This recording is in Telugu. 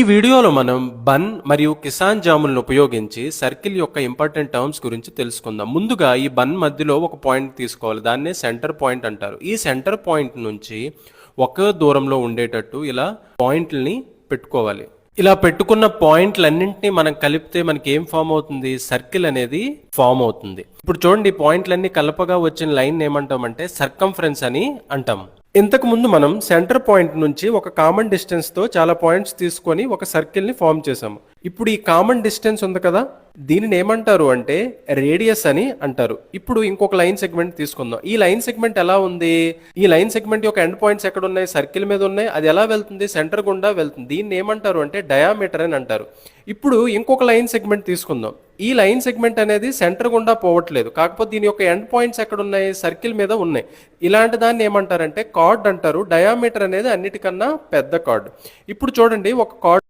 ఈ వీడియోలో మనం బన్ మరియు కిసాన్ జాములను ఉపయోగించి సర్కిల్ యొక్క ఇంపార్టెంట్ టర్మ్స్ గురించి తెలుసుకుందాం. ముందుగా ఈ బన్ మధ్యలో ఒక పాయింట్ తీసుకోవాలి. దాన్నే సెంటర్ పాయింట్ అంటారు. ఈ సెంటర్ పాయింట్ నుంచి ఒక దూరంలో ఉండేటట్టు ఇలా పాయింట్లని పెట్టుకోవాలి. ఇలా పెట్టుకున్న పాయింట్లన్నింటినీ మనం కలిపితే మనకి ఏం ఫామ్ అవుతుంది? సర్కిల్ అనేది ఫామ్ అవుతుంది. ఇప్పుడు చూడండి, ఈ పాయింట్లన్నీ కలపగా వచ్చిన లైన్ ఏమంటామంటే సర్కంఫరెన్స్ అని అంటాం. ఇంతకు ముందు మనం సెంటర్ పాయింట్ నుంచి ఒక కామన్ డిస్టెన్స్ తో చాలా పాయింట్స్ తీసుకొని ఒక సర్కిల్ ని ఫామ్ చేసాము. ఇప్పుడు ఈ కామన్ డిస్టెన్స్ ఉంది కదా, దీనిని ఏమంటారు అంటే రేడియస్ అని అంటారు. ఇప్పుడు ఇంకొక లైన్ సెగ్మెంట్ తీసుకుందాం. ఈ లైన్ సెగ్మెంట్ ఎలా ఉంది? ఈ లైన్ సెగ్మెంట్ యొక్క ఎండ్ పాయింట్స్ ఎక్కడ ఉన్నాయి? సర్కిల్ మీద ఉన్నాయి. అది ఎలా వెళ్తుంది? సెంటర్ గుండా వెళ్తుంది. దీన్ని ఏమంటారు అంటే డయామీటర్ అని అంటారు. ఇప్పుడు ఇంకొక లైన్ సెగ్మెంట్ తీసుకుందాం. ఈ లైన్ సెగ్మెంట్ అనేది సెంటర్ గుండా పోవట్లేదు, కాకపోతే దీని యొక్క ఎండ్ పాయింట్స్ ఎక్కడ ఉన్నాయి? సర్కిల్ మీద ఉన్నాయి. ఇలాంటి దాన్ని ఏమంటారంటే కార్డ్ అంటారు. డయామీటర్ అనేది అన్నిటికన్నా పెద్ద కార్డ్. ఇప్పుడు చూడండి, ఒక కార్డ్